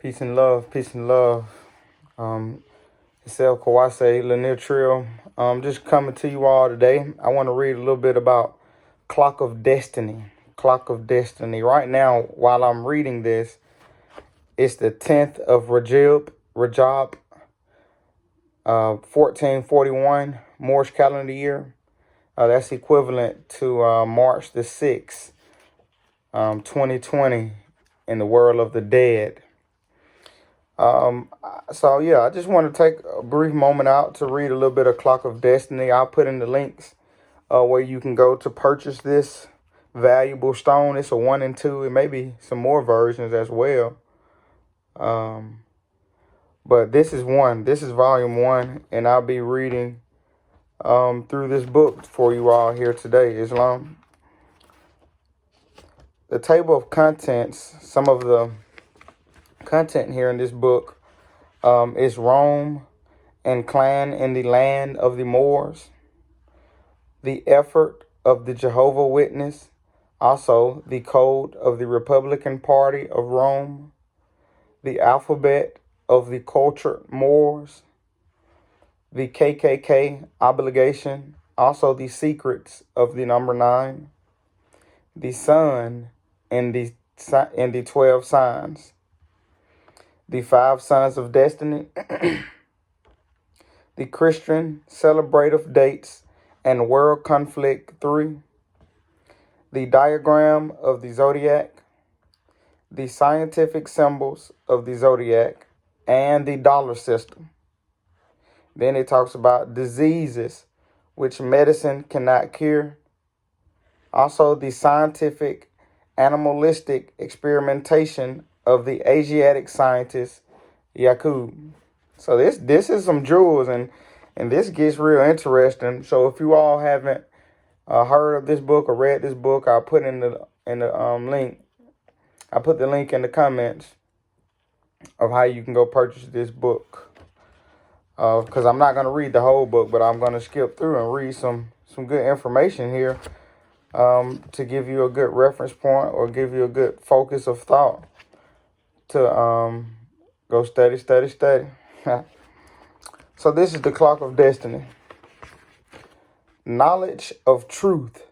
Peace and love, peace and love. It's El Kawase Lanier Trill. Just coming to you all today. I want to read a little bit about Clock of Destiny. Clock of Destiny. Right now, while I'm reading this, it's the 10th of Rajab, 1441, Moorish calendar year. That's equivalent to March the 6th, 2020, in the world of the dead. I just want to take a brief moment out to read a little bit of Clock of Destiny. I'll put in the links where you can go to purchase this valuable stone. It's a 1 and 2. It may be some more versions as well. But this is one. This is volume 1, and I'll be reading through this book for you all here today, Islam. The table of contents, some of the content here in this book is Rome and clan in the land of the Moors, the effort of the Jehovah Witness, also the code of the Republican Party of Rome, the alphabet of the cultured Moors, the KKK obligation, also the secrets of the number 9, the sun and the 12 signs, the 5 sons of destiny, the Christian celebrative dates and world conflict 3, the diagram of the zodiac, the scientific symbols of the zodiac, and the dollar system. Then it talks about diseases which medicine cannot cure. Also, the scientific animalistic experimentation of the Asiatic scientist Yakub. So this is some jewels, and this gets real interesting. So if you all haven't heard of this book or read this book, I'll put in the link. I put the link in the comments of how you can go purchase this book. Because I'm not going to read the whole book, but I'm going to skip through and read some good information here to give you a good reference point or give you a good focus of thought to go study. So this is the Clock of Destiny. Knowledge of truth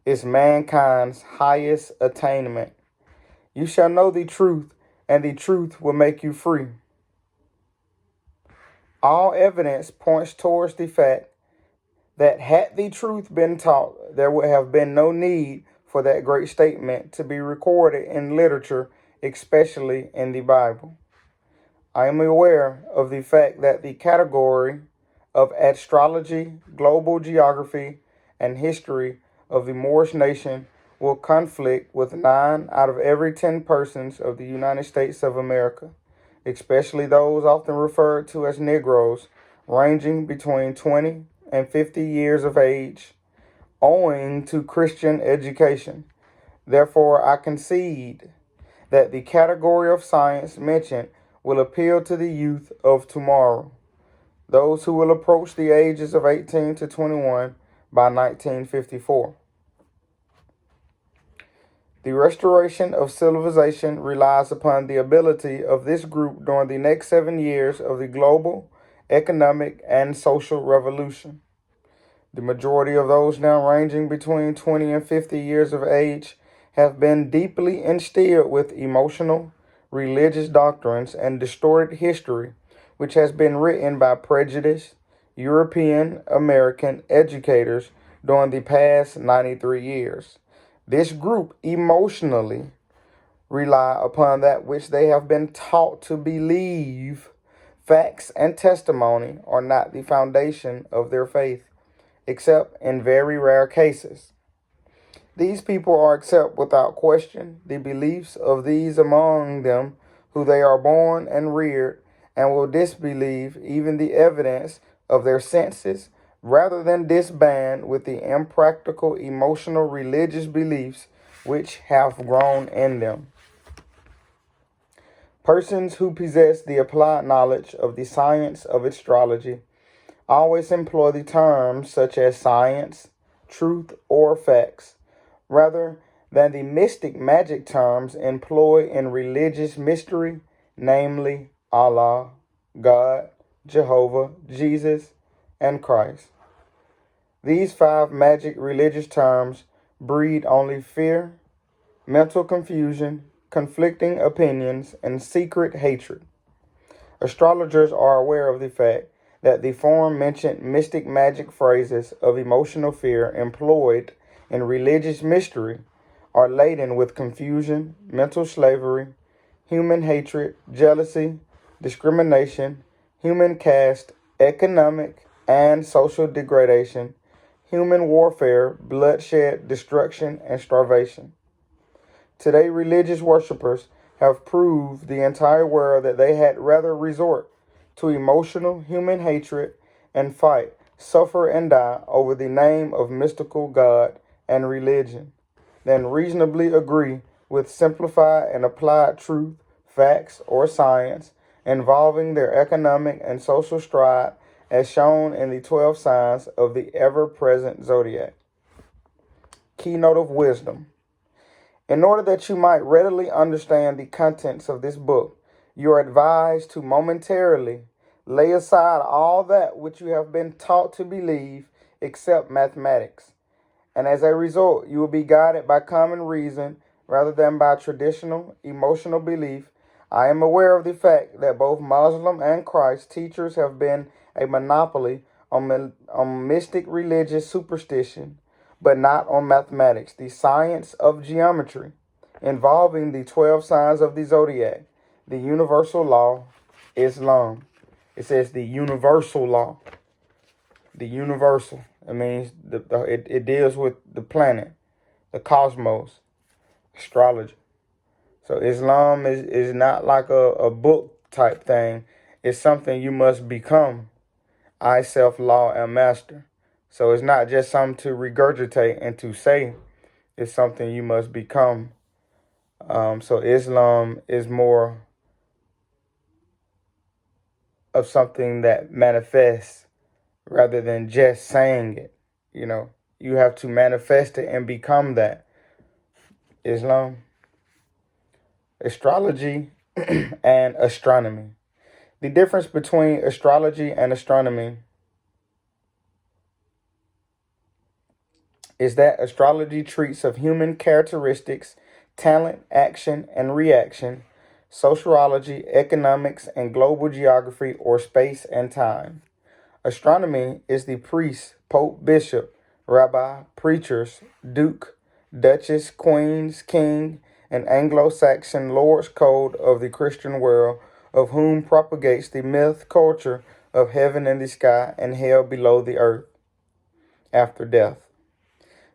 is mankind's highest attainment. You shall know the truth, and the truth will make you free. All evidence points towards the fact that had the truth been taught, there would have been no need for that great statement to be recorded in literature, especially in the Bible. I am aware of the fact that the category of astrology, global geography, and history of the Moorish nation will conflict with 9 out of every 10 persons of the United States of America, especially those often referred to as Negroes, ranging between 20 and 50 years of age, owing to Christian education. Therefore, I concede that the category of science mentioned will appeal to the youth of tomorrow, those who will approach the ages of 18 to 21 by 1954. The restoration of civilization relies upon the ability of this group during the next 7 years of the global, economic, and social revolution. The majority of those now ranging between 20 and 50 years of age have been deeply instilled with emotional, religious doctrines and distorted history, which has been written by prejudiced European American educators during the past 93 years. This group emotionally rely upon that which they have been taught to believe. Facts and testimony are not the foundation of their faith, except in very rare cases. These people are accept without question the beliefs of these among them who they are born and reared, and will disbelieve even the evidence of their senses, rather than disband with the impractical emotional religious beliefs which have grown in them. Persons who possess the applied knowledge of the science of astrology always employ the terms such as science, truth, or facts, rather than the mystic magic terms employed in religious mystery, namely Allah, God, Jehovah, Jesus, and Christ. These 5 magic religious terms breed only fear, mental confusion, conflicting opinions, and secret hatred. Astrologers are aware of the fact that the aforementioned mystic magic phrases of emotional fear employed in religious mystery are laden with confusion, mental slavery, human hatred, jealousy, discrimination, human caste, economic and social degradation, human warfare, bloodshed, destruction, and starvation. Today, religious worshippers have proved the entire world that they had rather resort to emotional human hatred and fight, suffer, and die over the name of mystical God and religion than reasonably agree with simplified and applied truth, facts, or science involving their economic and social stride as shown in the 12 signs of the ever-present zodiac. Keynote of wisdom. In order that you might readily understand the contents of this book, you are advised to momentarily lay aside all that which you have been taught to believe except mathematics. And as a result, you will be guided by common reason rather than by traditional emotional belief. I am aware of the fact that both Muslim and Christ teachers have been a monopoly on mystic religious superstition, but not on mathematics, the science of geometry, involving the 12 signs of the zodiac, the universal law, Islam. It says the universal law. The universal. It means it deals with the planet, the cosmos, astrology. So Islam is not like a book type thing. It's something you must become. I, self, law, and master. So it's not just something to regurgitate and to say. It's something you must become. So Islam is more of something that manifests rather than just saying it. You have to manifest it and become that. Islam, astrology, and astronomy. The difference between astrology and astronomy is that astrology treats of human characteristics, talent, action, and reaction, sociology, economics, and global geography or space and time. Astronomy is the priest, pope, bishop, rabbi, preachers, duke, duchess, queens, king, and Anglo-Saxon Lord's code of the Christian world, of whom propagates the myth culture of heaven in the sky and hell below the earth after death.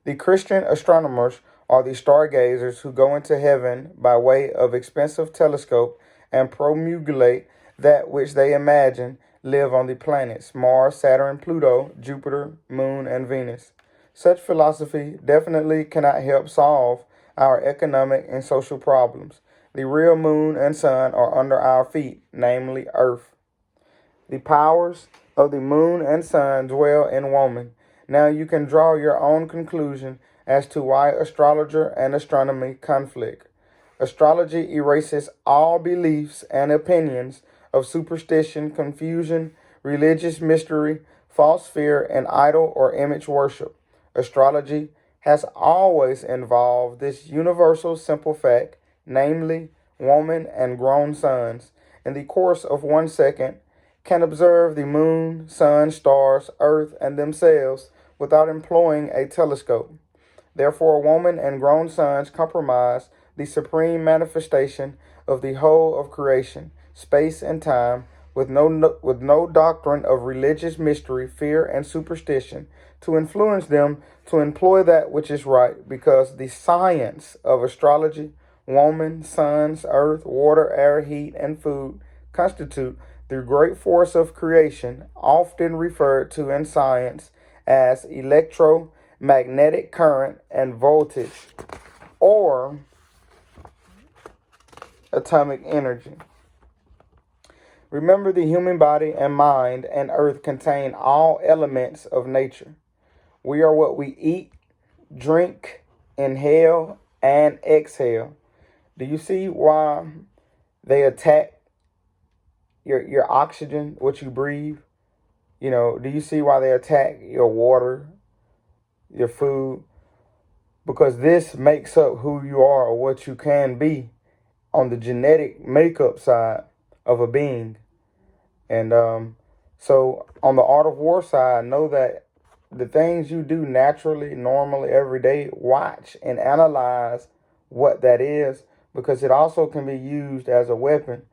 The Christian astronomers are the stargazers who go into heaven by way of expensive telescope and promulgate that which they imagine live on the planets Mars, Saturn, Pluto, Jupiter, Moon, and Venus. Such philosophy definitely cannot help solve our economic and social problems. The real moon and sun are under our feet, namely Earth. The powers of the moon and sun dwell in woman. Now you can draw your own conclusion as to why astrologer and astronomy conflict. Astrology erases all beliefs and opinions of superstition, confusion, religious mystery, false fear, and idol or image worship. Astrology has always involved this universal simple fact, namely, woman and grown sons, in the course of 1 second, can observe the moon, sun, stars, earth, and themselves without employing a telescope. Therefore, woman and grown sons comprise the supreme manifestation of the whole of creation, space, and time, with no doctrine of religious mystery, fear, and superstition to influence them to employ that which is right, because the science of astrology, woman, suns, earth, water, air, heat, and food constitute the great force of creation, often referred to in science as electromagnetic current and voltage, or atomic energy. Remember, the human body and mind and earth contain all elements of nature. We are what we eat, drink, inhale, and exhale. Do you see why they attack your oxygen, what you breathe. Do you see why they attack your water, your food? Because this makes up who you are or what you can be on the genetic makeup side of a being. And so on the art of war side, know that the things you do naturally, normally, every day, watch and analyze what that is, because it also can be used as a weapon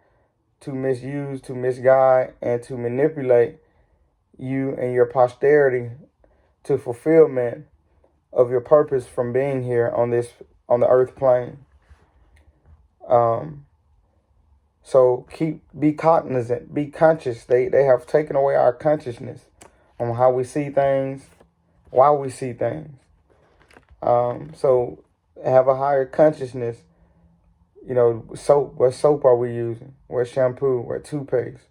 to misuse, to misguide, and to manipulate you and your posterity to fulfillment of your purpose from being here on the earth plane. So be cognizant, be conscious. They have taken away our consciousness on how we see things, why we see things. So have a higher consciousness. Soap. What soap are we using? What shampoo? What toothpaste?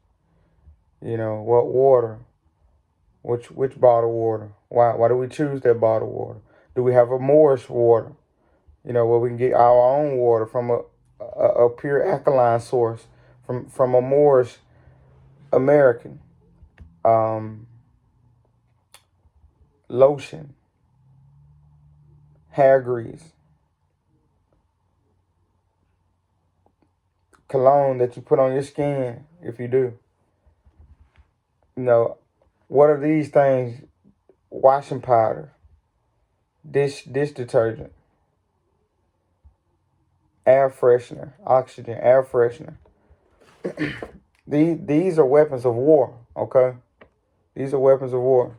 What water? Which bottled water? Why do we choose that bottled water? Do we have a Moorish water? Where we can get our own water from a pure alkaline source from a Moorish American. Lotion, hair grease, cologne that you put on your skin, if you do. What are these things? Washing powder, dish detergent, air freshener, oxygen, air freshener. These are weapons of war, okay? These are weapons of war.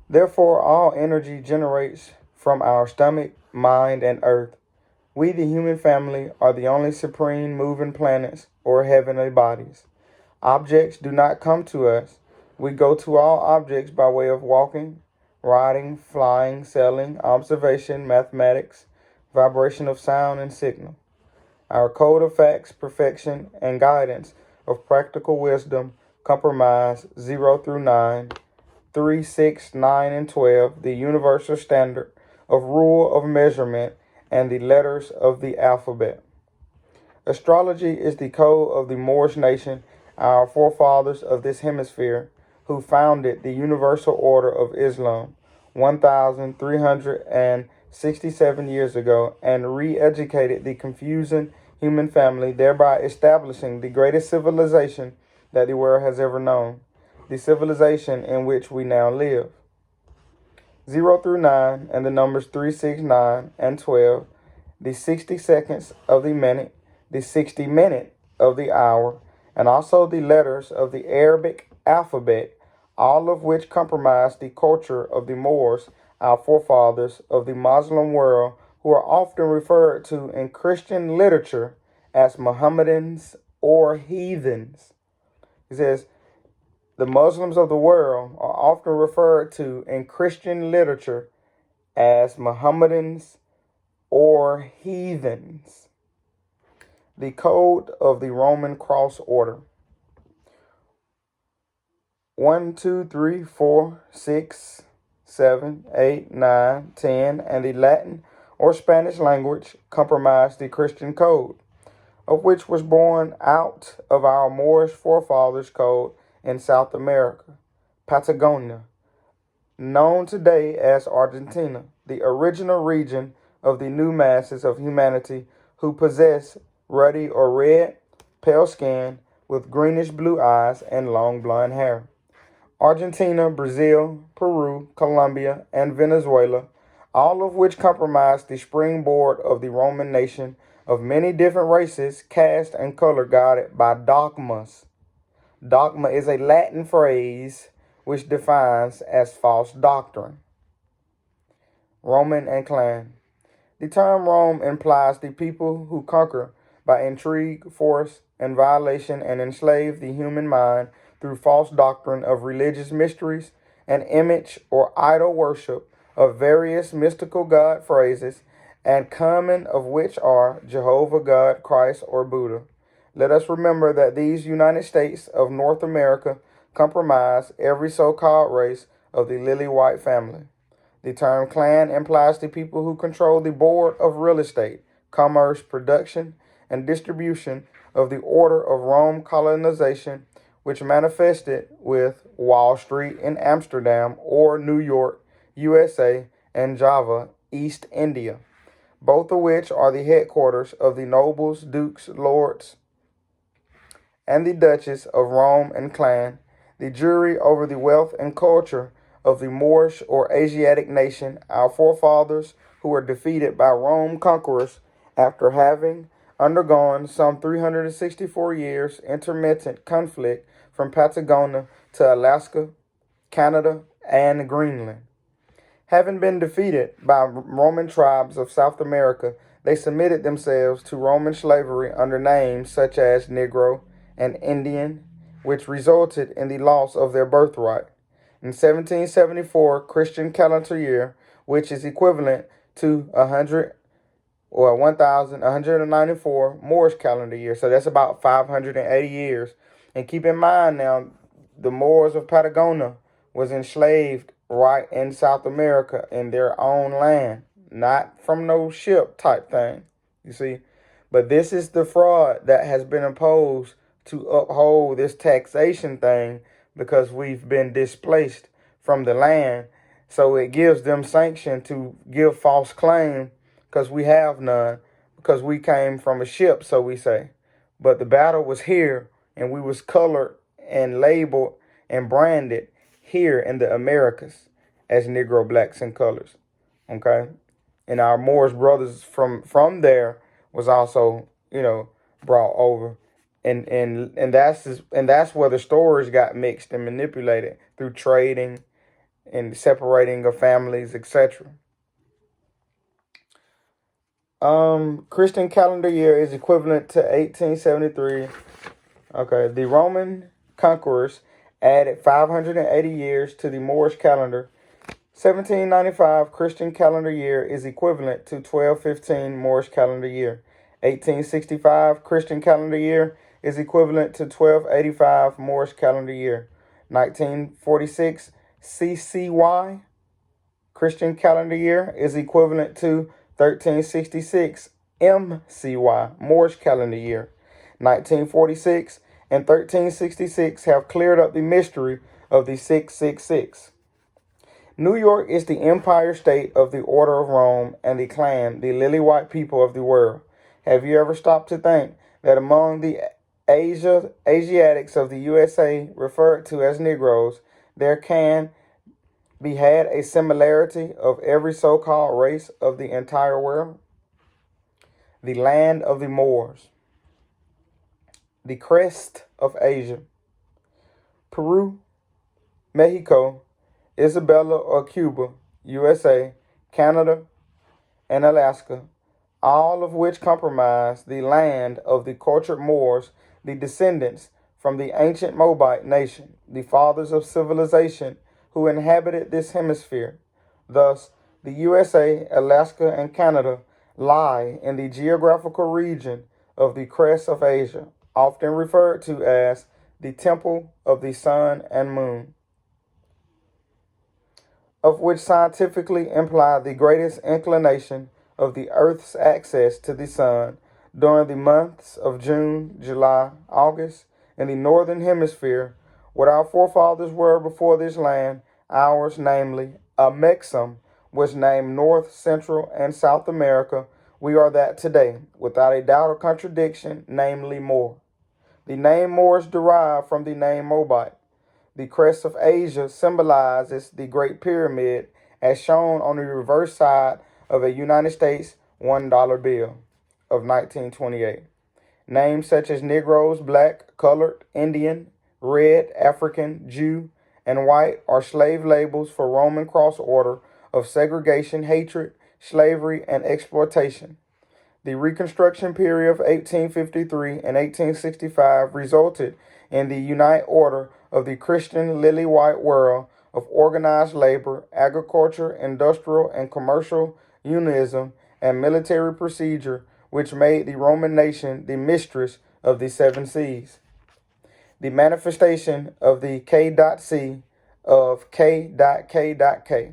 Therefore, all energy generates from our stomach, mind, and earth. We, the human family, are the only supreme moving planets or heavenly bodies. Objects do not come to us. We go to all objects by way of walking, riding, flying, sailing, observation, mathematics, vibration of sound and signal. Our code of facts, perfection, and guidance of practical wisdom comprise 0 through 9, 3, 6, 9, and 12, the universal standard of rule of measurement, and the letters of the alphabet. Astrology is the code of the Moorish nation, our forefathers of this hemisphere, who founded the universal order of Islam 1,367 years ago and re-educated the confusing human family, thereby establishing the greatest civilization that the world has ever known, the civilization in which we now live. 0 through 9 and the numbers 3, 6, 9, and 12, the 60 seconds of the minute, the 60 minute of the hour, and also the letters of the Arabic alphabet, all of which comprise the culture of the Moors, our forefathers of the Muslim world, who are often referred to in Christian literature as Mohammedans or heathens. He says, the Muslims of the world are often referred to in Christian literature as Mohammedans or heathens. The code of the Roman cross order. 1, 2, 3, 4, 6, 7, 8, 9, 10, and the Latin or Spanish language comprise the Christian code, of which was born out of our Moorish forefathers' code in South America, Patagonia, known today as Argentina, the original region of the new masses of humanity who possess ruddy or red, pale skin with greenish blue eyes and long blonde hair. Argentina, Brazil, Peru, Colombia, and Venezuela, all of which comprise the springboard of the Roman nation of many different races, caste, and color guided by dogmas. Dogma is a Latin phrase which defines as false doctrine. Roman and clan. The term Rome implies the people who conquer by intrigue, force, and violation and enslave the human mind through false doctrine of religious mysteries and image or idol worship of various mystical god phrases, and common of which are Jehovah, God, Christ, or Buddha. Let us remember that these United States of North America comprise every so-called race of the lily white family. The term clan implies the people who control the board of real estate, commerce, production, and distribution of the Order of Rome colonization, which manifested with Wall Street in Amsterdam or New York, USA, and Java, East India, both of which are the headquarters of the nobles, dukes, lords, and the Duchess of Rome and clan, the jury over the wealth and culture of the Moorish or Asiatic nation, our forefathers who were defeated by Rome conquerors after having undergone some 364 years intermittent conflict from Patagonia to Alaska, Canada, and Greenland. Having been defeated by Roman tribes of South America, they submitted themselves to Roman slavery under names such as Negro and Indian, which resulted in the loss of their birthright. In 1774 Christian calendar year, which is equivalent to 1194 Moorish calendar year, so that's about 580 years. And keep in mind now, the Moors of Patagonia was enslaved right in South America in their own land, not from no ship type thing, you see. But this is the fraud that has been imposed to uphold this taxation thing because we've been displaced from the land. So it gives them sanction to give false claim because we have none, because we came from a ship, so we say. But the battle was here, and we was colored and labeled and branded here in the Americas as Negro, blacks, and colors. Okay? And our Moorish brothers from there was also, brought over. And that's where the stories got mixed and manipulated through trading and separating of families, etc. Christian calendar year is equivalent to 1873. Okay, the Roman conquerors added 580 years to the Moorish calendar. 1795 Christian calendar year is equivalent to 1215 Moorish calendar year. 1865 Christian calendar year is equivalent to 1285 Moorish calendar year. 1946 CCY Christian calendar year is equivalent to 1366 MCY Moorish calendar year. 1946 and 1366 have cleared up the mystery of the 666. New York is the empire state of the Order of Rome and the clan, the lily white people of the world. Have you ever stopped to think that among the Asiatics of the USA, referred to as Negroes, there can be had a similarity of every so-called race of the entire world? The land of the Moors, the crest of Asia, Peru, Mexico, Isabella or Cuba, USA, Canada, and Alaska, all of which comprise the land of the cultured Moors, the descendants from the ancient Moabite nation, the fathers of civilization who inhabited this hemisphere. Thus, the USA, Alaska, and Canada lie in the geographical region of the crest of Asia, often referred to as the Temple of the Sun and Moon, of which scientifically imply the greatest inclination of the Earth's axis to the sun during the months of June, July, August in the northern hemisphere. What our forefathers were before this land, ours, namely Amexem, was named North, Central, and South America. We are that today, without a doubt or contradiction, namely Moor. The name Moor is derived from the name Moabite. The crest of Asia symbolizes the Great Pyramid, as shown on the reverse side of a United States $1 bill of 1928. Names such as Negroes, black, colored, Indian, red, African, Jew, and white are slave labels for Roman cross order of segregation, hatred, slavery, and exploitation. The Reconstruction period of 1853 and 1865 resulted in the unite order of the Christian lily white world of organized labor, agriculture, industrial, and commercial unionism, and military procedure, which made the Roman nation the mistress of the seven seas. The manifestation of the K.C. of K.K.K.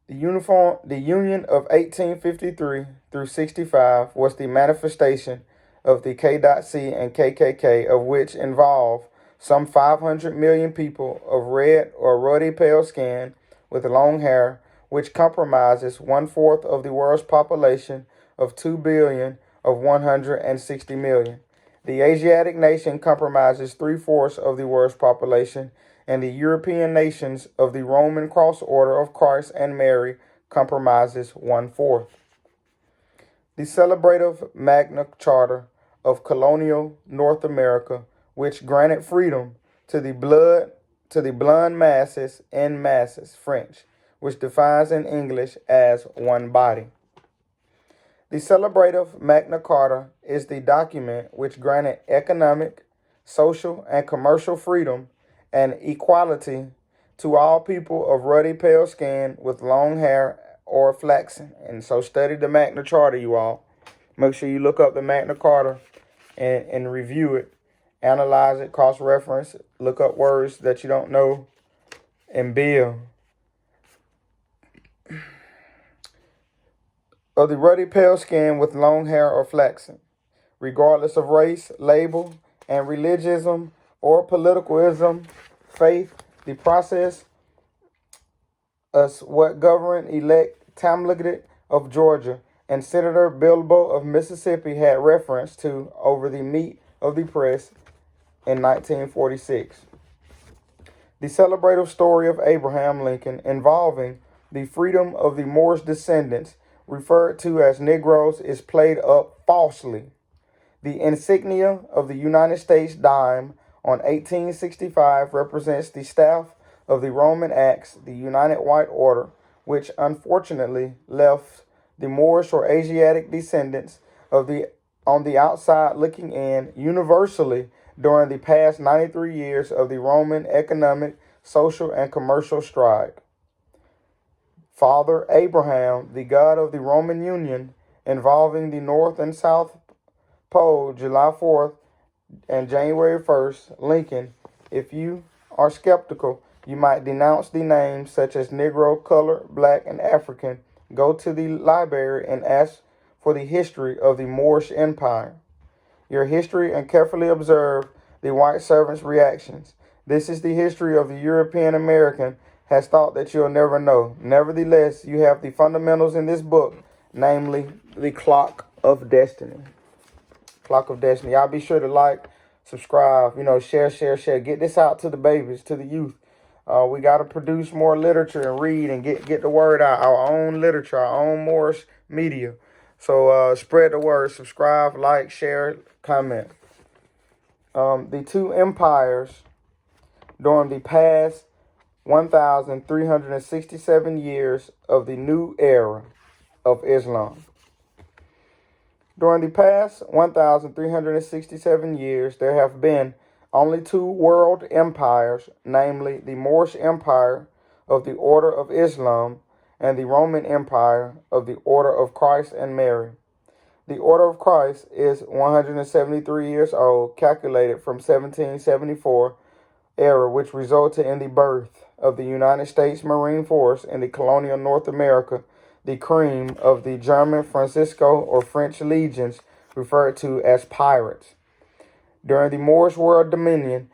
The Union of 1853 through 65 was the manifestation of the K.C. and KKK, of which involved some 500 million people of red or ruddy pale skin with long hair, which compromises one-fourth of the world's population of 2 billion of 160 million. The Asiatic nation compromises three-fourths of the world's population, and the European nations of the Roman cross order of Christ and Mary compromises one-fourth. The celebrative Magna Charta of colonial North America, which granted freedom to the blind masses en masses, French, which defines in English as one body. The celebrative Magna Carta is the document which granted economic, social, and commercial freedom and equality to all people of ruddy pale skin with long hair or flaxen. And so study the Magna Carta, you all. Make sure you look up the Magna Carta and review it, analyze it, cross-reference, look up words that you don't know, and build. Of the ruddy pale skin with long hair or flaxen, regardless of race, label, and religionism or politicalism, faith, the process as what governor-elect Tamliget of Georgia and Senator Bilbo of Mississippi had reference to over the meat of the press in 1946. The celebrative story of Abraham Lincoln involving the freedom of the Moorish descendants referred to as Negroes is played up falsely. The insignia of the United States dime on 1865 represents the staff of the Roman Axe, the United White Order, which unfortunately left the Moorish or Asiatic descendants of the on the outside looking in universally during the past 93 years of the Roman economic, social, and commercial stride. Father Abraham, the God of the Roman Union, involving the North and South Pole, July 4th and January 1st, Lincoln. If you are skeptical, you might denounce the names such as Negro, Color, Black, and African. Go to the library and ask for the history of the Moorish Empire. Your history and carefully observe the white servant's reactions. This is the history of the European American has thought that you'll never know. Nevertheless, you have the fundamentals in this book, namely the Clock of Destiny. Clock of Destiny. Y'all be sure to like, subscribe, share. Get this out to the babies, to the youth. We got to produce more literature and read and get the word out. Our own literature, our own Moorish media. So spread the word. Subscribe, like, share, comment. The two empires during the past 1,367 years of the new era of Islam. During the past 1,367 years, there have been only two world empires, namely the Moorish Empire of the Order of Islam and the Roman Empire of the Order of Christ and Mary. The Order of Christ is 173 years old, calculated from 1774 era, which resulted in the birth of the United States Marine Force in the colonial North America, the cream of the German Francisco or French legions, referred to as pirates. During the Moorish world dominion,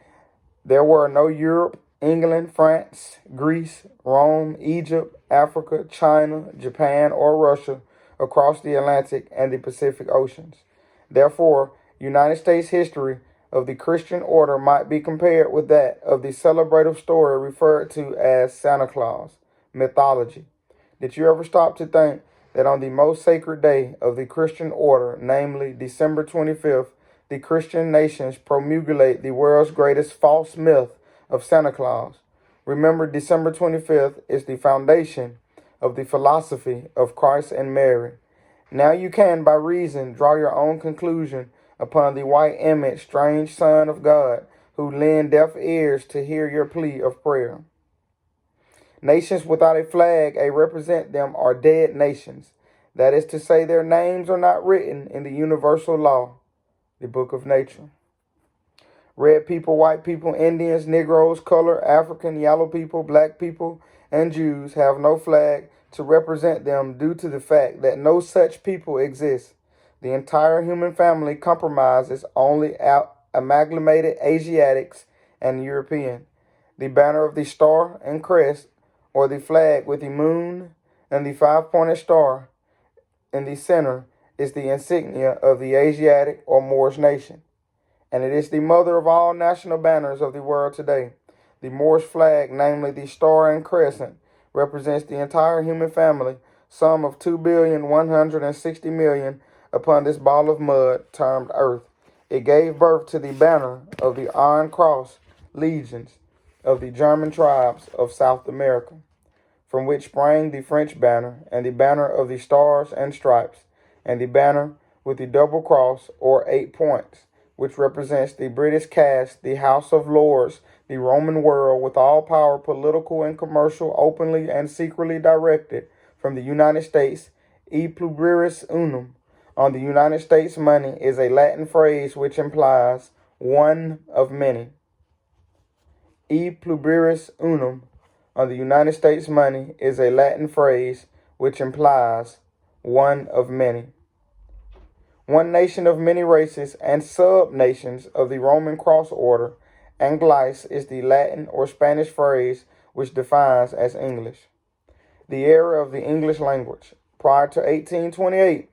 there were no Europe, England, France, Greece, Rome, Egypt, Africa, China, Japan, or Russia across the Atlantic and the Pacific Oceans. Therefore, United States history of the Christian order might be compared with that of the celebrative story referred to as Santa Claus mythology. Did you ever stop to think that on the most sacred day of the Christian order, namely December 25th, the Christian nations promulgate the world's greatest false myth of Santa Claus? Remember, December 25th is the foundation of the philosophy of Christ and Mary. Now you can, by reason, draw your own conclusion upon the white image, strange Son of God, who lend deaf ears to hear your plea of prayer. Nations without a flag, represent them, are dead nations. That is to say, their names are not written in the universal law, the book of nature. Red people, white people, Indians, Negroes, color, African, yellow people, black people, and Jews have no flag to represent them due to the fact that no such people exist. The entire human family compromises only amalgamated Asiatics and European. The banner of the star and crest, or the flag with the moon and the five-pointed star in the center, is the insignia of the Asiatic or Moorish nation, and it is the mother of all national banners of the world today. The Moorish flag, namely the star and crescent, represents the entire human family, sum of 2,160,000,000 upon this ball of mud termed Earth. It gave birth to the banner of the Iron Cross legions of the German tribes of South America, from which sprang the French banner, and the banner of the Stars and Stripes, and the banner with the double cross or 8 points, which represents the British caste, the House of Lords, the Roman world, with all power, political and commercial, openly and secretly directed from the United States. E pluribus unum on the United States money is a Latin phrase which implies one of many. E pluribus unum on the United States money is a Latin phrase which implies one of many. One nation of many races and sub-nations of the Roman cross order, Anglice is the Latin or Spanish phrase which defines as English. The era of the English language. Prior to 1828,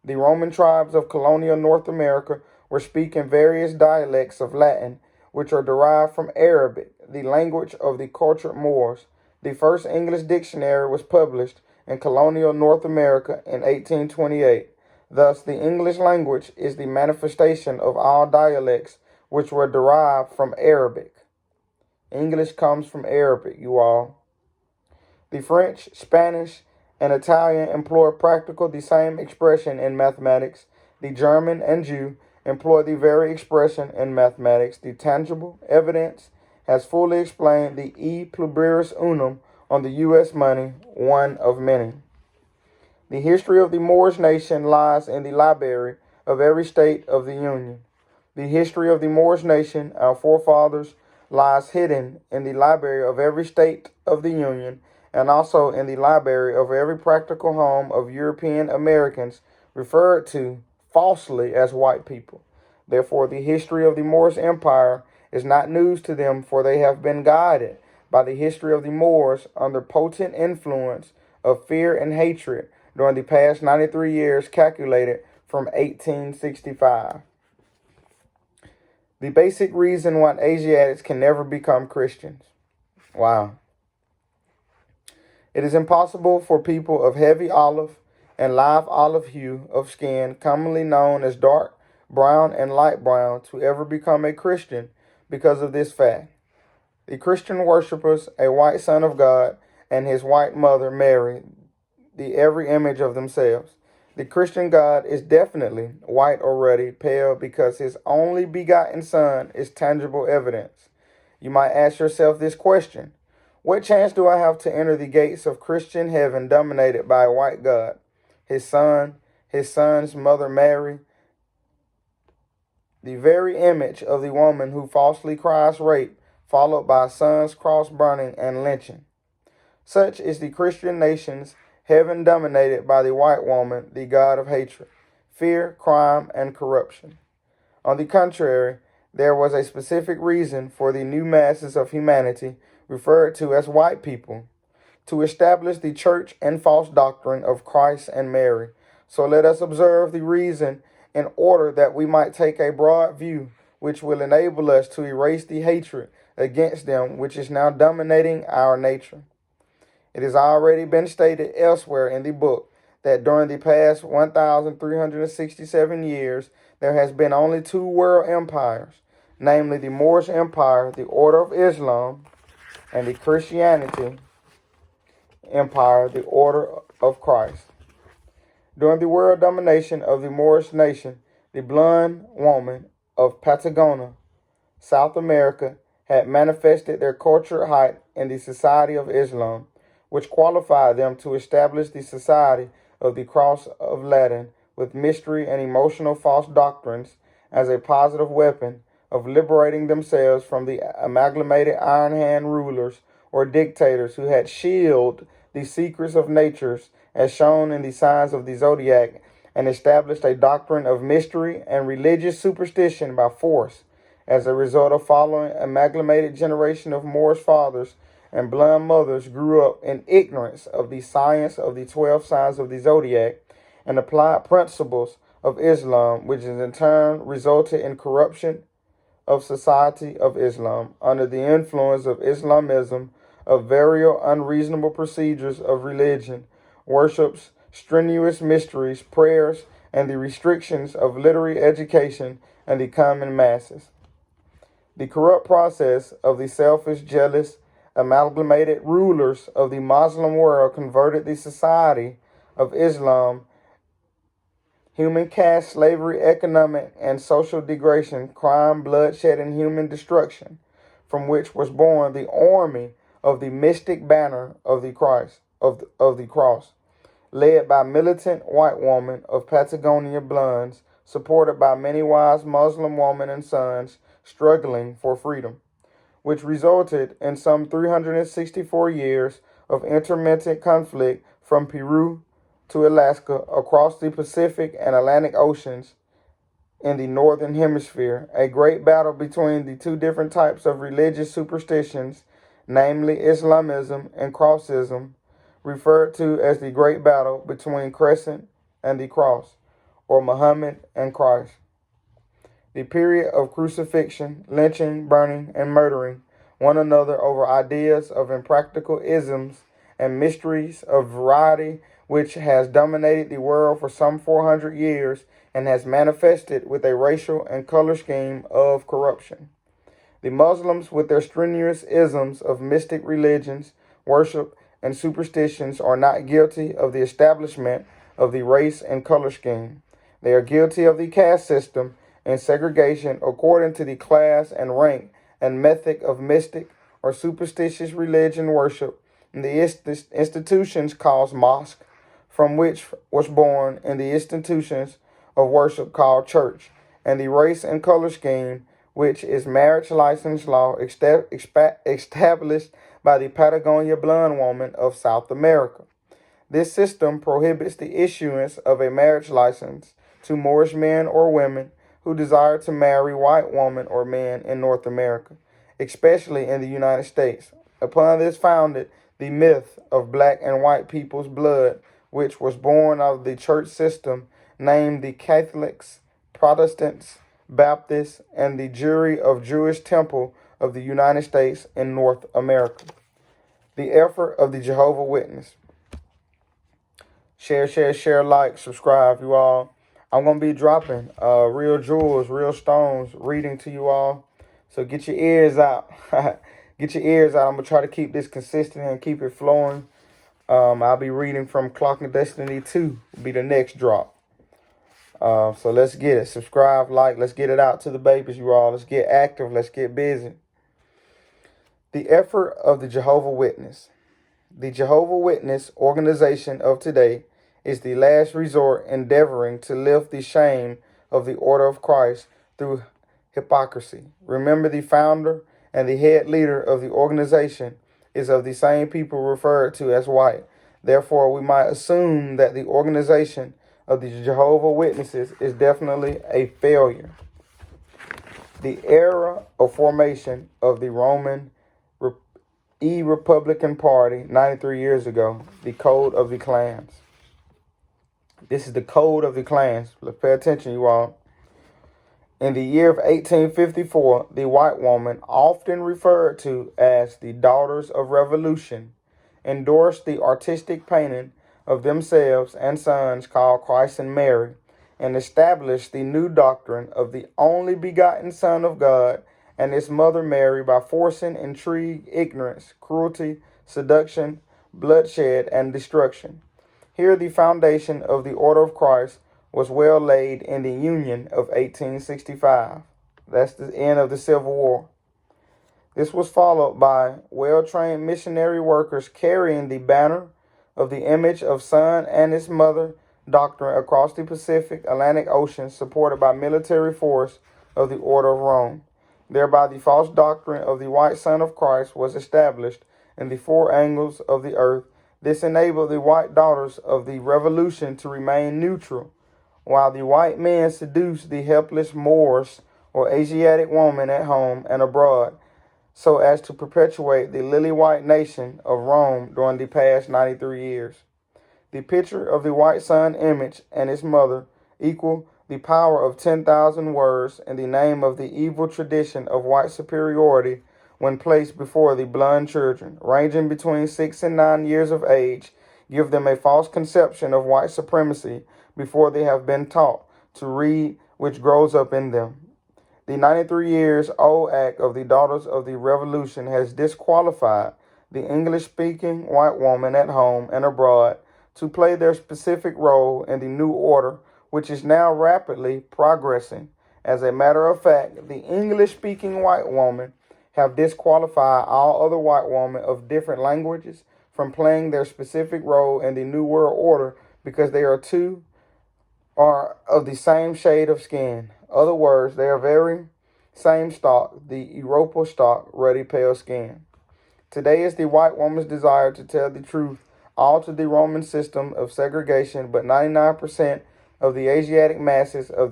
the Roman tribes of colonial North America were speaking various dialects of Latin, which are derived from Arabic, the language of the cultured Moors. The first English dictionary was published in colonial North America in 1828. Thus, the English language is the manifestation of all dialects which were derived from Arabic. English comes from Arabic, you all. The French, Spanish, and Italian employ practically the same expression in mathematics. The German and Jew employ the very expression in mathematics. The tangible evidence has fully explained the E pluribus unum on the U.S. money, one of many. The history of the Moorish nation lies in the library of every state of the Union. The history of the Moorish nation, our forefathers, lies hidden in the library of every state of the Union, and also in the library of every practical home of European Americans referred to falsely as white people. Therefore, the history of the Moorish Empire is not news to them, for they have been guided by the history of the Moors under potent influence of fear and hatred during the past 93 years, calculated from 1865. The basic reason why Asiatics can never become Christians. Wow. It is impossible for people of heavy olive and live olive hue of skin, commonly known as dark brown and light brown, to ever become a Christian because of this fact. The Christian worshippers a white Son of God and his white mother Mary, the every image of themselves. The Christian God is definitely white or ruddy, pale, because his only begotten Son is tangible evidence. You might ask yourself this question: what chance do I have to enter the gates of Christian heaven dominated by a white God, his Son, his Son's mother Mary, the very image of the woman who falsely cries rape, followed by Son's cross burning and lynching? Such is the Christian nation's heaven dominated by the white woman, the God of hatred, fear, crime, and corruption. On the contrary, there was a specific reason for the new masses of humanity, referred to as white people, to establish the church and false doctrine of Christ and Mary. So let us observe the reason in order that we might take a broad view, which will enable us to erase the hatred against them which is now dominating our nature. It has already been stated elsewhere in the book that during the past 1,367 years, there has been only two world empires, namely the Moorish Empire, the Order of Islam, and the Christianity Empire, the Order of Christ. During the world domination of the Moorish nation, the blonde woman of Patagonia, South America, had manifested their cultural height in the Society of Islam, which qualified them to establish the Society of the Cross of Latin with mystery and emotional false doctrines as a positive weapon of liberating themselves from the amalgamated iron hand rulers or dictators who had shielded the secrets of natures as shown in the signs of the zodiac, and established a doctrine of mystery and religious superstition by force. As a result of following an amalgamated generation of Moorish fathers and blonde mothers grew up in ignorance of the science of the 12 signs of the zodiac and applied principles of Islam, which in turn resulted in corruption of society of Islam under the influence of Islamism, of various unreasonable procedures of religion, worships, strenuous mysteries, prayers, and the restrictions of literary education and the common masses. The corrupt process of the selfish, jealous, amalgamated rulers of the Muslim world converted the society of Islam, human caste, slavery, economic and social degradation, crime, bloodshed, and human destruction, from which was born the army of the mystic banner of the Christ of the cross, led by militant white women of Patagonia blondes, supported by many wise Muslim women and sons struggling for freedom, which resulted in some 364 years of intermittent conflict from Peru to Alaska, across the Pacific and Atlantic Oceans in the Northern Hemisphere, a great battle between the two different types of religious superstitions, namely Islamism and Crossism, referred to as the Great Battle between Crescent and the Cross, or Muhammad and Christ. The period of crucifixion, lynching, burning, and murdering one another over ideas of impractical isms and mysteries of variety, which has dominated the world for some 400 years and has manifested with a racial and color scheme of corruption. The Muslims, with their strenuous isms of mystic religions, worship, and superstitions, are not guilty of the establishment of the race and color scheme. They are guilty of the caste system and segregation according to the class and rank and method of mystic or superstitious religion worship in the institutions called mosque, from which was born in the institutions of worship called church, and the race and color scheme, which is marriage license law established by the Patagonia blonde woman of South America. This system prohibits the issuance of a marriage license to Moorish men or women who desire to marry white women or men in North America, especially in the United States. Upon this founded the myth of black and white people's blood, which was born of the church system named the Catholics, Protestants, Baptists, and the Jury of Jewish Temple of the United States in North America. The effort of the Jehovah's Witness. Share, like, subscribe, you all. I'm going to be dropping real jewels, real stones, reading to you all. So get your ears out. Get your ears out. I'm going to try to keep this consistent and keep it flowing. I'll be reading from Clock of Destiny 2, will be the next drop. So let's get it. Subscribe, like, let's get it out to the babies, you all. Let's get active. Let's get busy. The effort of the Jehovah's Witness. The Jehovah's Witness organization of today is the last resort endeavoring to lift the shame of the order of Christ through hypocrisy. Remember, the founder and the head leader of the organization is of the same people referred to as white. Therefore, we might assume that the organization of the Jehovah's Witnesses is definitely a failure. The era of formation of the Roman Republican Party 93 years ago, the Code of the Clans. This is the Code of the Clans. Let's pay attention, you all. In the year of 1854, the white woman, often referred to as the Daughters of Revolution, endorsed the artistic painting of themselves and sons called Christ and Mary, and established the new doctrine of the only begotten Son of God and his mother Mary by forcing intrigue, ignorance, cruelty, seduction, bloodshed, and destruction. Here the foundation of the order of Christ was well laid in the Union of 1865. That's the end of the Civil War. This was followed by well-trained missionary workers carrying the banner of the image of Son and his mother doctrine across the Pacific Atlantic Ocean, supported by military force of the Order of Rome. Thereby the false doctrine of the white Son of Christ was established in the four angles of the earth. This enabled the white daughters of the revolution to remain neutral, while the white men seduced the helpless Moors or Asiatic woman at home and abroad, so as to perpetuate the lily-white nation of Rome during the past 93 years. The picture of the white sun image and its mother equal the power of 10,000 words in the name of the evil tradition of white superiority when placed before the blind children, ranging between 6 and 9 years of age, give them a false conception of white supremacy before they have been taught to read, which grows up in them. The 93 years old act of the Daughters of the Revolution has disqualified the English-speaking white woman at home and abroad to play their specific role in the new order, which is now rapidly progressing. As a matter of fact, the English-speaking white woman have disqualified all other white women of different languages from playing their specific role in the New World Order because they are of the same shade of skin. Other words, they are very same stock, the Europa stock, ruddy pale skin. Today is the white woman's desire to tell the truth, all to the Roman system of segregation, but 99% of the Asiatic masses of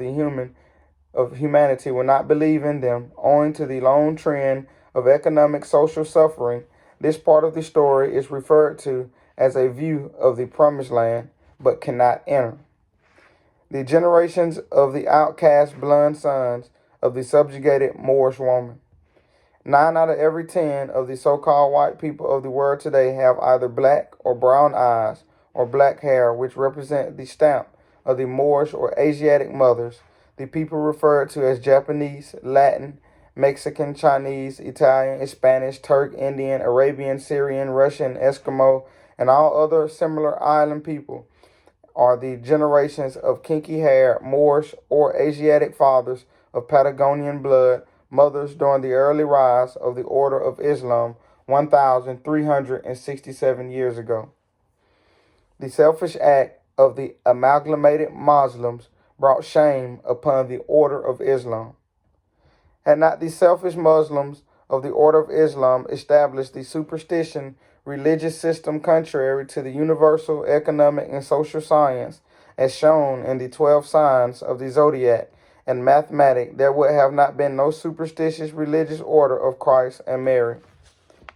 humanity will not believe in them, owing to the long trend of economic social suffering. This part of the story is referred to as a view of the promised land, but cannot enter. The generations of the outcast blind sons of the subjugated Moorish woman. 9 out of every 10 of the so-called white people of the world today have either black or brown eyes or black hair, which represent the stamp of the Moorish or Asiatic mothers, the people referred to as Japanese, Latin, Mexican, Chinese, Italian, Spanish, Turk, Indian, Arabian, Syrian, Russian, Eskimo, and all other similar island people, are the generations of kinky-haired Moorish or Asiatic fathers of Patagonian blood, mothers during the early rise of the Order of Islam 1,367 years ago. The selfish act of the amalgamated Muslims brought shame upon the Order of Islam. Had not the selfish Muslims of the Order of Islam established the superstition religious system contrary to the universal economic and social science, as shown in the 12 signs of the zodiac and mathematics, there would have not been no superstitious religious order of Christ and Mary.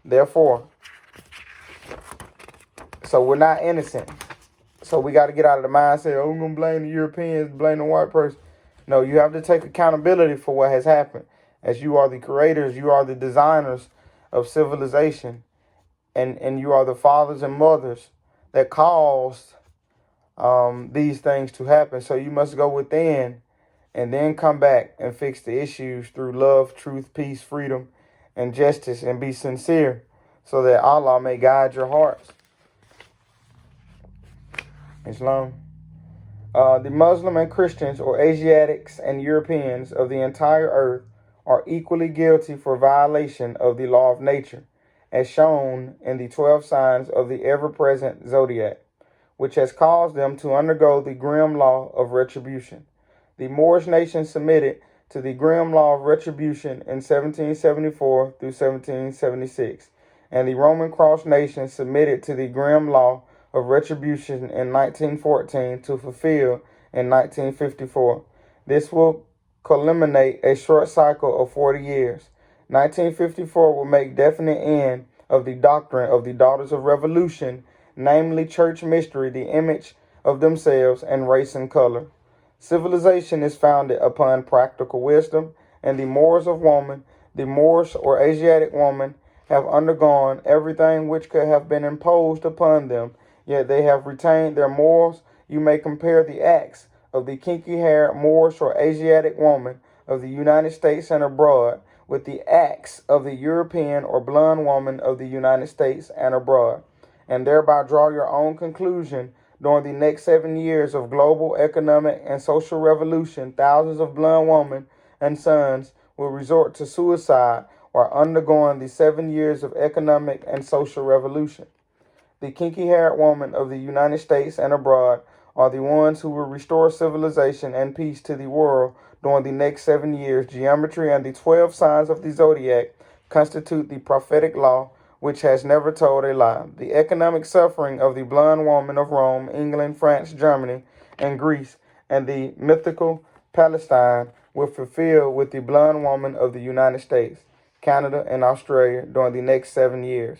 Therefore, so we're not innocent. So we got to get out of the mindset, oh, I'm going to blame the Europeans, blame the white person. No, you have to take accountability for what has happened. As you are the creators, you are the designers of civilization. And you are the fathers and mothers that caused these things to happen. So you must go within and then come back and fix the issues through love, truth, peace, freedom, and justice, and be sincere so that Allah may guide your hearts. Islam. The Muslim and Christians, or Asiatics and Europeans of the entire earth, are equally guilty for violation of the law of nature, as shown in the 12 signs of the ever-present zodiac, which has caused them to undergo the grim law of retribution. The Moorish nation submitted to the grim law of retribution in 1774 through 1776, and the Roman cross nation submitted to the grim law of retribution in 1914 to fulfill in 1954. This will culminate a short cycle of 40 years. 1954 will make definite end of the doctrine of the Daughters of Revolution, namely church mystery, the image of themselves, and race and color. Civilization is founded upon practical wisdom, and the morals of woman, the Moorish or Asiatic woman, have undergone everything which could have been imposed upon them, yet they have retained their morals. You may compare the acts of the kinky-haired Moorish or Asiatic woman of the United States and abroad with the acts of the European or blonde woman of the United States and abroad, and thereby draw your own conclusion. During the next 7 years of global economic and social revolution, thousands of blonde women and sons will resort to suicide while undergoing the 7 years of economic and social revolution. The kinky-haired women of the United States and abroad are the ones who will restore civilization and peace to the world during the next 7 years. Geometry and the 12 signs of the zodiac constitute the prophetic law which has never told a lie. The economic suffering of the blind woman of Rome, England, France, Germany, and Greece, and the mythical Palestine will fulfill with the blind woman of the United States, Canada, and Australia during the next 7 years.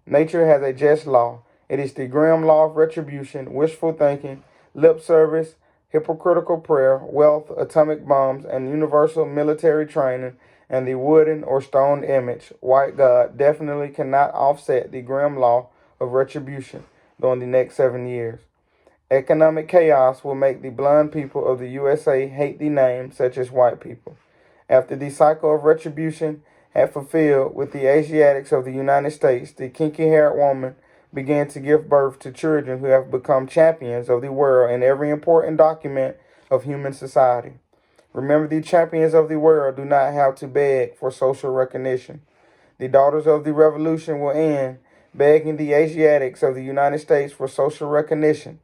Nature has a just law. It is the grim law of retribution, wishful thinking, lip service, hypocritical prayer, wealth, atomic bombs, and universal military training, and the wooden or stone image, white God, definitely cannot offset the grim law of retribution during the next 7 years. Economic chaos will make the blind people of the USA hate the name, such as white people. After the cycle of retribution had fulfilled with the Asiatics of the United States, the kinky-haired woman began to give birth to children who have become champions of the world in every important document of human society. Remember, the champions of the world do not have to beg for social recognition. The daughters of the revolution will end begging the Asiatics of the United States for social recognition.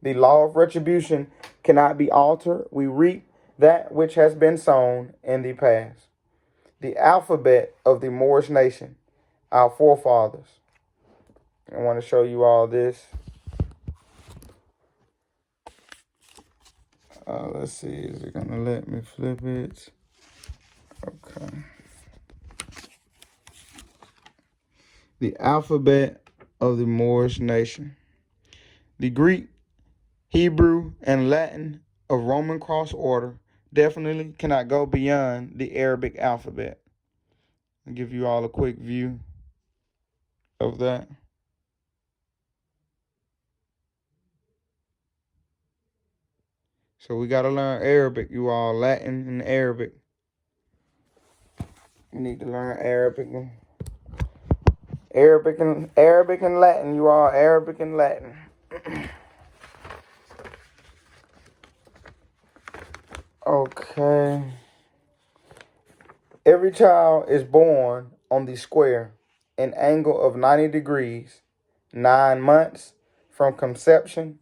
The law of retribution cannot be altered. We reap that which has been sown in the past. The alphabet of the Moorish nation, our forefathers. I want to show you all this. Let's see, is it going to let me flip it? Okay. The alphabet of the Moorish nation. The Greek, Hebrew, and Latin of Roman cross order definitely cannot go beyond the Arabic alphabet. I'll give you all a quick view of that. So we got to learn Arabic, you all, Latin and Arabic. You need to learn Arabic and Latin, you all, Arabic and Latin. Okay. Every child is born on the square, an angle of 90 degrees, 9 months from conception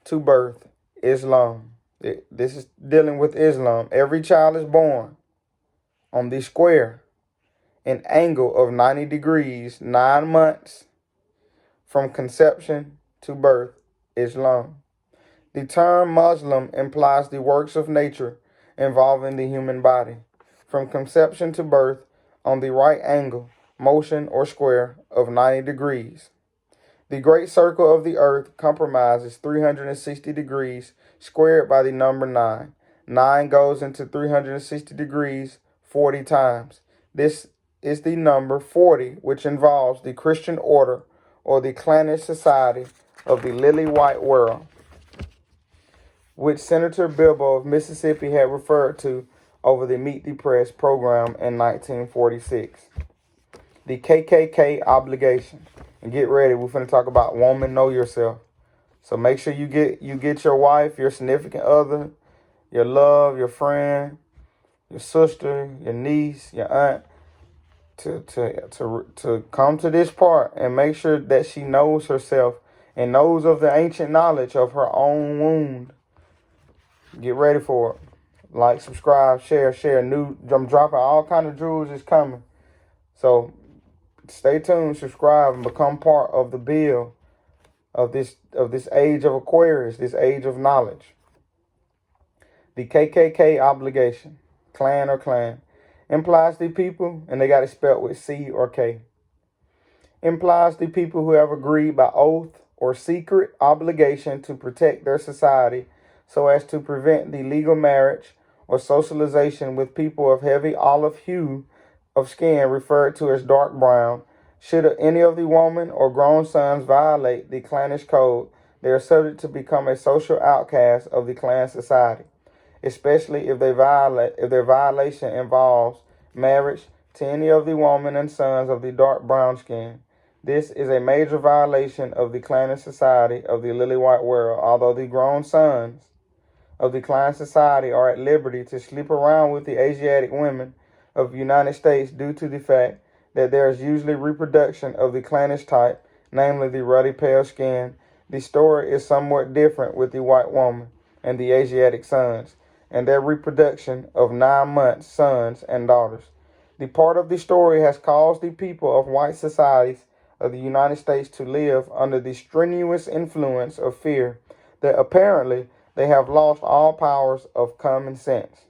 to birth. Islam. This is dealing with Islam. Every child is born on the square, an angle of 90 degrees, 9 months from conception to birth. Islam. The term Muslim implies the works of nature involving the human body, from conception to birth, on the right angle, motion, or square of 90 degrees. The great circle of the earth comprises 360 degrees squared by the number 9. 9 goes into 360 degrees 40 times. This is the number 40, which involves the Christian order or the clannish society of the lily white world, which Senator Bilbo of Mississippi had referred to over the Meet the Press program in 1946. The KKK obligation. And get ready, we're going to talk about woman, know yourself. So make sure you get your wife, your significant other, your love, your friend, your sister, your niece, your aunt, to come to this part and make sure that she knows herself and knows of the ancient knowledge of her own wound. Get ready for it. Like, subscribe, share. I'm dropping all kind of jewels is coming. So stay tuned, subscribe, and become part of the bill of this age of Aquarius, this age of knowledge. The KKK obligation, clan or clan, implies the people, and they got it spelled with C or K. Implies the people who have agreed by oath or secret obligation to protect their society so as to prevent the legal marriage or socialization with people of heavy olive hue of skin referred to as dark brown. Should any of the woman or grown sons violate the clannish code, they are subject to become a social outcast of the clan society, especially if their violation involves marriage to any of the women and sons of the dark brown skin. This is a major violation of the clannish society of the lily white world, although the grown sons of the clan society are at liberty to sleep around with the Asiatic women of the United States due to the fact that there is usually reproduction of the clannish type, namely the ruddy pale skin. The story is somewhat different with the white woman and the Asiatic sons, and their reproduction of 9 months sons and daughters. The part of the story has caused the people of white societies of the United States to live under the strenuous influence of fear that apparently they have lost all powers of common sense.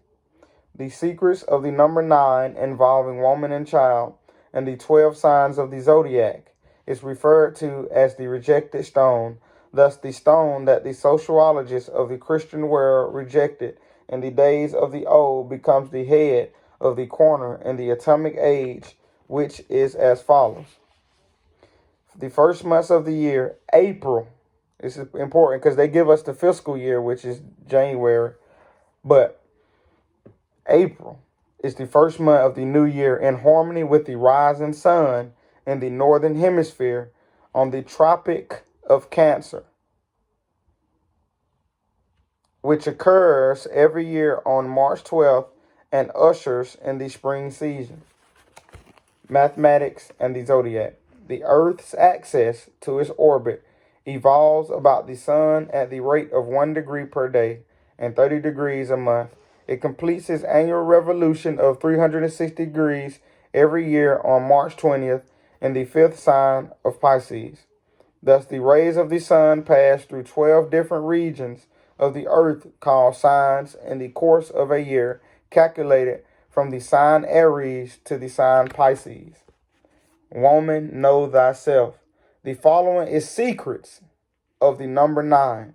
The secrets of the number 9 involving woman and child and the 12 signs of the zodiac is referred to as the rejected stone, thus the stone that the sociologists of the Christian world rejected in the days of the old becomes the head of the corner in the atomic age, which is as follows. The first months of the year, April, this is important because they give us the fiscal year, which is January, but April is the first month of the new year in harmony with the rising sun in the northern hemisphere on the Tropic of Cancer, which occurs every year on March 12th and ushers in the spring season. Mathematics and the zodiac. The Earth's axis to its orbit evolves about the sun at the rate of 1 degree per day and 30 degrees a month. It completes its annual revolution of 360 degrees every year on March 20th in the 5th sign of Pisces. Thus, the rays of the sun pass through 12 different regions of the earth called signs in the course of a year, calculated from the sign Aries to the sign Pisces. Woman, know thyself. The following is secrets of the number 9.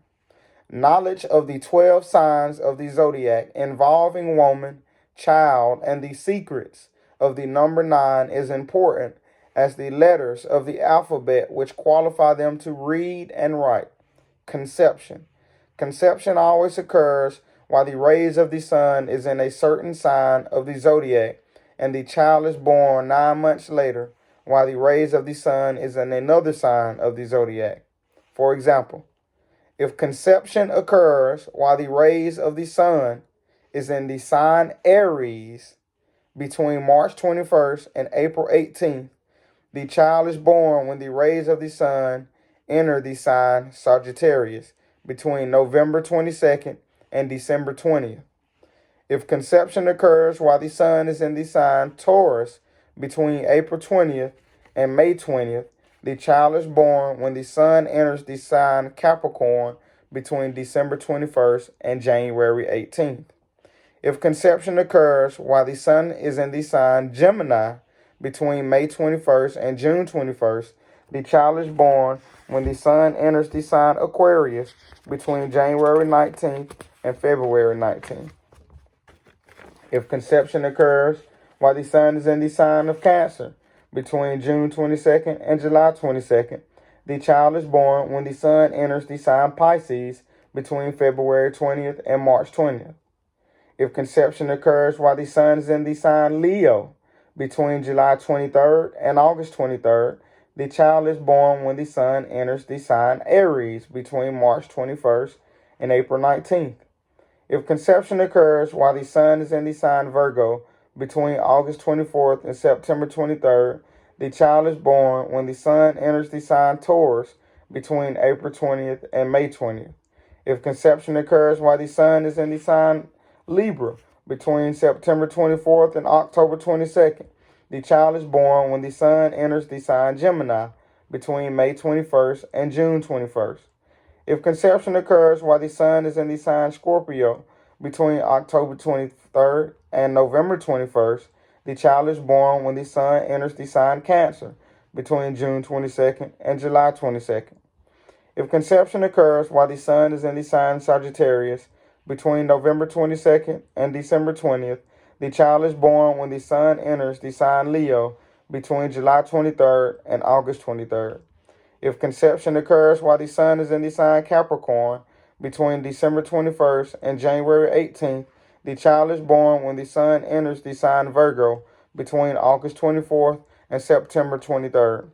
Knowledge of the 12 signs of the zodiac involving woman, child, and the secrets of the number 9 is important as the letters of the alphabet which qualify them to read and write. Conception. Conception always occurs while the rays of the sun is in a certain sign of the zodiac, and the child is born 9 months later while the rays of the sun is in another sign of the zodiac. For example, if conception occurs while the rays of the sun is in the sign Aries between March 21st and April 18th, the child is born when the rays of the sun enter the sign Sagittarius between November 22nd and December 20th. If conception occurs while the sun is in the sign Taurus between April 20th and May 20th, the child is born when the sun enters the sign Capricorn between December 21st and January 18th. If conception occurs while the sun is in the sign Gemini between May 21st and June 21st, the child is born when the sun enters the sign Aquarius between January 19th and February 19th. If conception occurs while the sun is in the sign of Cancer between June 22nd and July 22nd, the child is born when the sun enters the sign Pisces between February 20th and March 20th. If conception occurs while the sun is in the sign Leo between July 23rd and August 23rd, the child is born when the sun enters the sign Aries between March 21st and April 19th. If conception occurs while the sun is in the sign Virgo between August 24th and September 23rd, the child is born when the sun enters the sign Taurus between April 20th and May 20th. If conception occurs while the sun is in the sign Libra between September 24th and October 22nd, the child is born when the sun enters the sign Gemini between May 21st and June 21st. If conception occurs while the sun is in the sign Scorpio between October 23rd and November 21st, the child is born when the sun enters the sign Cancer between June 22nd and July 22nd. If conception occurs while the sun is in the sign Sagittarius between November 22nd and December 20th, the child is born when the sun enters the sign Leo between July 23rd and August 23rd. If conception occurs while the sun is in the sign Capricorn between December 21st and January 18th, the child is born when the sun enters the sign Virgo between August 24th and September 23rd.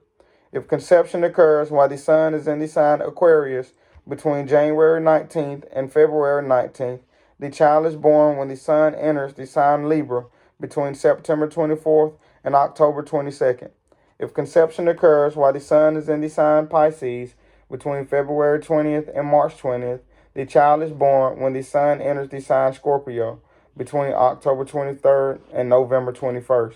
If conception occurs while the sun is in the sign Aquarius between January 19th and February 19th, the child is born when the sun enters the sign Libra between September 24th and October 22nd. If conception occurs while the sun is in the sign Pisces between February 20th and March 20th, the child is born when the sun enters the sign Scorpio between October 23rd and November 21st.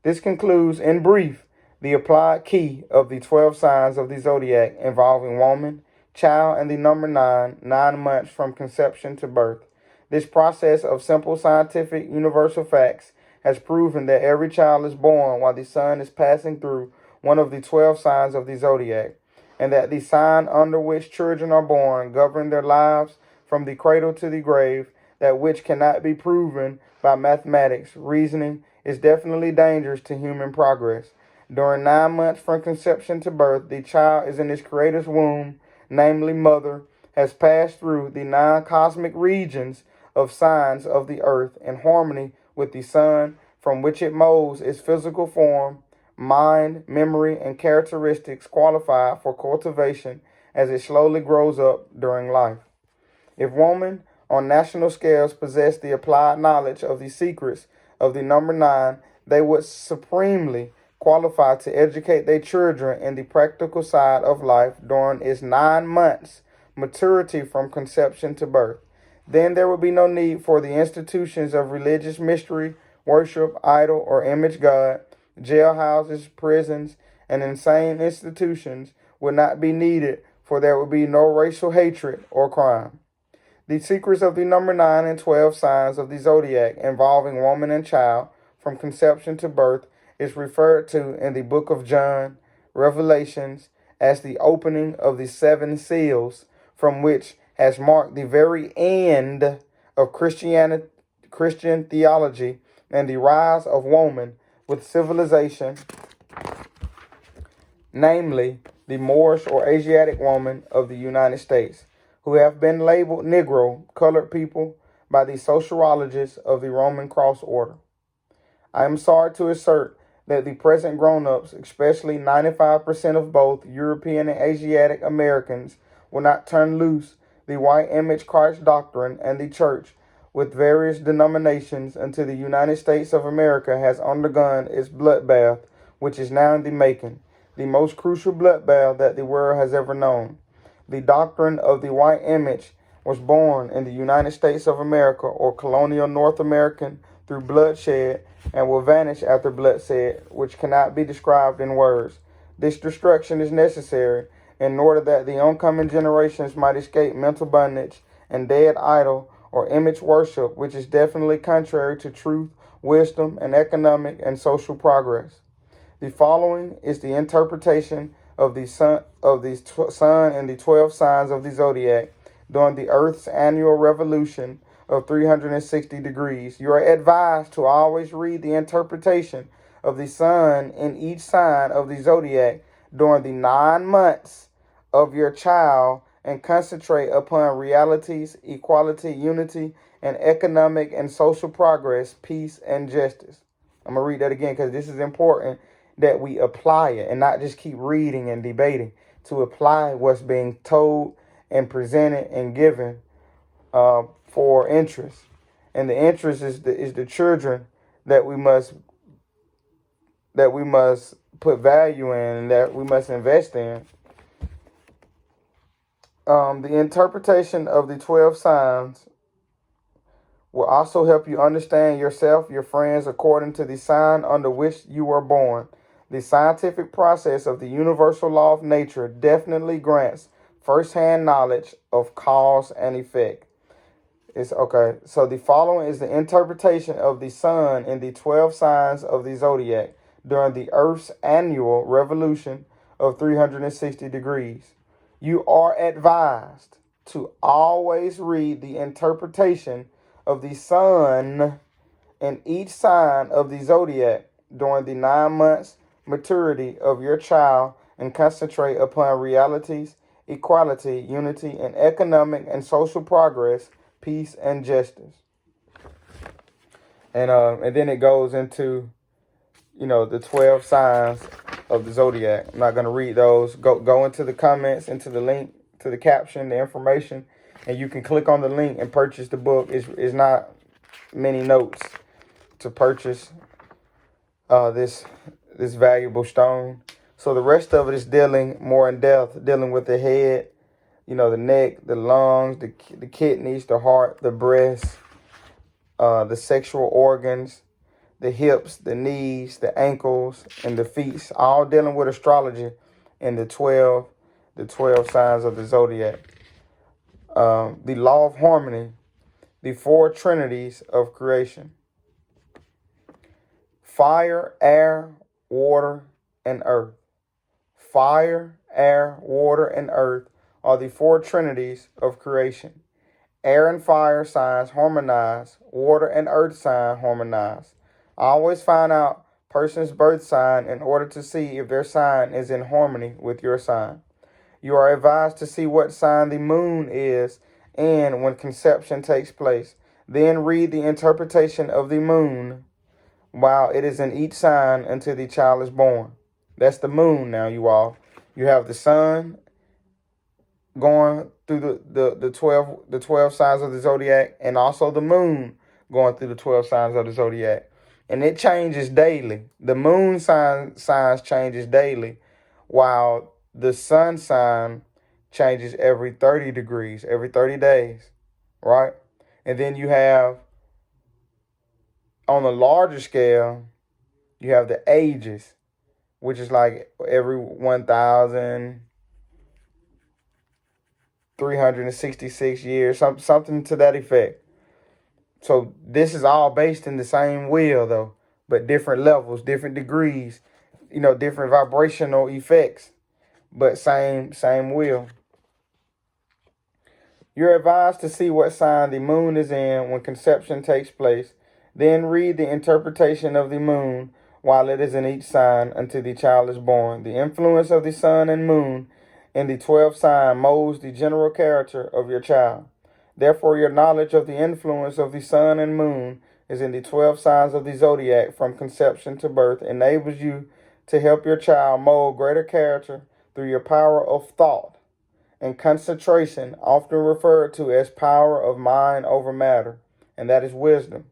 This concludes, in brief, the applied key of the 12 signs of the zodiac involving woman, child, and the number 9, 9 months from conception to birth. This process of simple scientific universal facts has proven that every child is born while the sun is passing through one of the 12 signs of the zodiac, and that the sign under which children are born govern their lives from the cradle to the grave, that which cannot be proven by mathematics, reasoning, is definitely dangerous to human progress. During 9 months from conception to birth, the child is in his creator's womb, namely mother, has passed through the 9 cosmic regions of signs of the earth in harmony with the sun, from which it molds its physical form, mind, memory, and characteristics qualified for cultivation as it slowly grows up during life. If women on national scales possess the applied knowledge of the secrets of the number 9, they would supremely qualify to educate their children in the practical side of life during its 9 months maturity from conception to birth. Then there would be no need for the institutions of religious mystery, worship, idol, or image god. Jailhouses, prisons, and insane institutions would not be needed, for there would be no racial hatred or crime. The secrets of the number 9 and 12 signs of the zodiac involving woman and child from conception to birth is referred to in the book of John, Revelations, as the opening of the 7 seals, from which has marked the very end of Christian theology and the rise of woman with civilization, namely the Moorish or Asiatic woman of the United States, who have been labeled Negro, colored people, by the sociologists of the Roman Cross Order. I am sorry to assert that the present grown-ups, especially 95% of both European and Asiatic Americans, will not turn loose the white image Christ doctrine and the church with various denominations until the United States of America has undergone its bloodbath, which is now in the making, the most crucial bloodbath that the world has ever known. The doctrine of the white image was born in the United States of America or colonial North American through bloodshed and will vanish after bloodshed, which cannot be described in words. This destruction is necessary in order that the oncoming generations might escape mental bondage and dead idol or image worship, which is definitely contrary to truth, wisdom, and economic and social progress. The following is the interpretation of the sun and the 12 signs of the zodiac during the Earth's annual revolution of 360 degrees. You are advised to always read the interpretation of the sun in each sign of the zodiac during the 9 months of your child and concentrate upon realities, equality, unity, and economic and social progress, peace, and justice. I'm going to read that again because this is important that we apply it and not just keep reading and debating, to apply what's being told and presented and given for interest. And the interest is the children that we must put value in and that we must invest in. The interpretation of the 12 signs will also help you understand yourself, your friends, according to the sign under which you were born. The scientific process of the universal law of nature definitely grants first-hand knowledge of cause and effect. So the following is the interpretation of the sun in the 12 signs of the zodiac during the Earth's annual revolution of 360 degrees. You are advised to always read the interpretation of the sun in each sign of the zodiac during the 9 months maturity of your child and concentrate upon realities, equality, unity, and economic and social progress, peace, and justice. And then it goes into, the 12 signs of the zodiac. I'm not going to read those. Go into the comments, into the link, to the caption, the information, and you can click on the link and purchase the book. It's not many notes to purchase this valuable stone. So the rest of it is dealing more in depth, dealing with the head, the neck, the lungs, the kidneys, the heart, the breast, the sexual organs, the hips, the knees, the ankles, and the feet, all dealing with astrology and the 12 signs of the zodiac. The law of harmony, the four trinities of creation: fire, air, water, and earth. Fire, air, water, and earth are the four trinities of creation. Air and fire signs harmonize. Water and earth sign harmonize. Always find out person's birth sign in order to see if their sign is in harmony with your sign. You are advised to see what sign the moon is in when conception takes place. Then read the interpretation of the moon while it is in each sign until the child is born. That's the moon now, you all. You have the sun going through the 12 signs of the zodiac, and also the moon going through the 12 signs of the zodiac. And it changes daily. The moon signs changes daily, while the sun sign changes every 30 degrees, every 30 days, right? And then you have, on a larger scale, you have the ages, which is like every 1,366 years, something to that effect. So this is all based in the same wheel, though, but different levels, different degrees, different vibrational effects, but same wheel. You're advised to see what sign the moon is in when conception takes place. Then read the interpretation of the moon while it is in each sign until the child is born. The influence of the sun and moon in the 12 sign molds the general character of your child. Therefore, your knowledge of the influence of the sun and moon is in the 12 signs of the zodiac from conception to birth enables you to help your child mold greater character through your power of thought and concentration, often referred to as power of mind over matter, and that is wisdom.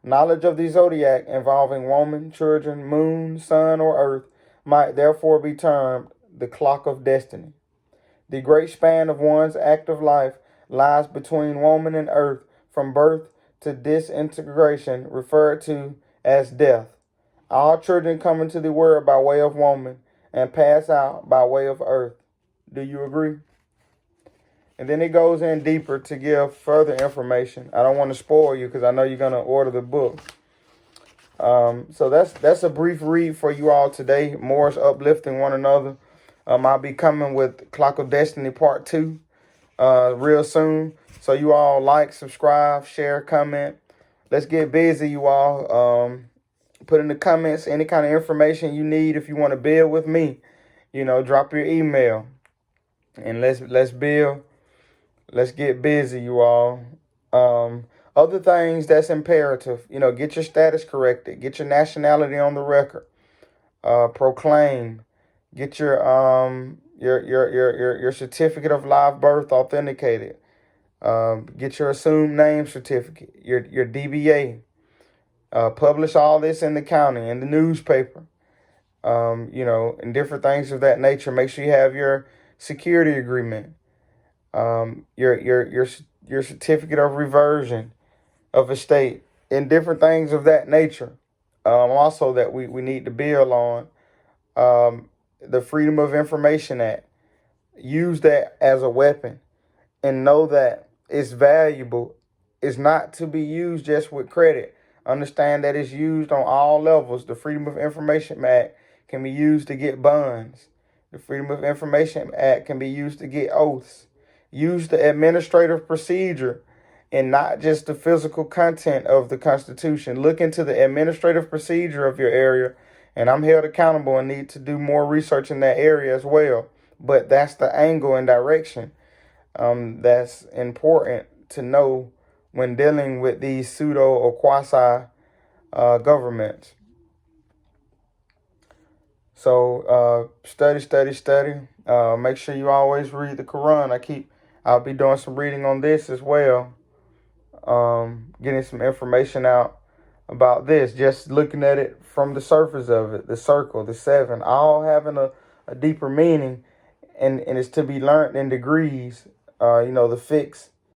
Knowledge of the zodiac involving woman, children, moon, sun, or earth might therefore be termed the clock of destiny. The great span of one's active life lies between woman and earth, from birth to disintegration, referred to as death. All children come into the world by way of woman and pass out by way of earth. Do you agree? And then it goes in deeper to give further information. I don't want to spoil you because I know you're going to order the book. So that's a brief read for you all today. Moore's uplifting one another. I'll be coming with Clock of Destiny Part 2 real soon. So you all like, subscribe, share, comment. Let's get busy, you all. Put in the comments any kind of information you need. If you want to build with me, drop your email. And let's build. Let's get busy, you all. Other things that's imperative, get your status corrected. Get your nationality on the record. Proclaim. Get your certificate of live birth authenticated. Get your assumed name certificate. Your DBA. Publish all this in the county, in the newspaper. And different things of that nature. Make sure you have your security agreement. Your certificate of reversion of estate, and different things of that nature. Also that we need to build on. The Freedom of Information Act. Use that as a weapon and know that it's valuable. It's not to be used just with credit. Understand that it's used on all levels. The Freedom of Information Act can be used to get bonds. The Freedom of Information Act can be used to get oaths. Use the administrative procedure and not just the physical content of the Constitution. Look into the administrative procedure of your area, and I'm held accountable and need to do more research in that area as well. But that's the angle and direction that's important to know when dealing with these pseudo or quasi governments. So study. Make sure you always read the Quran. I'll be doing some reading on this as well. Getting some information out about this. Just looking at it from the surface of it, the circle, the 7, all having a deeper meaning, and it's to be learned in degrees. The fixed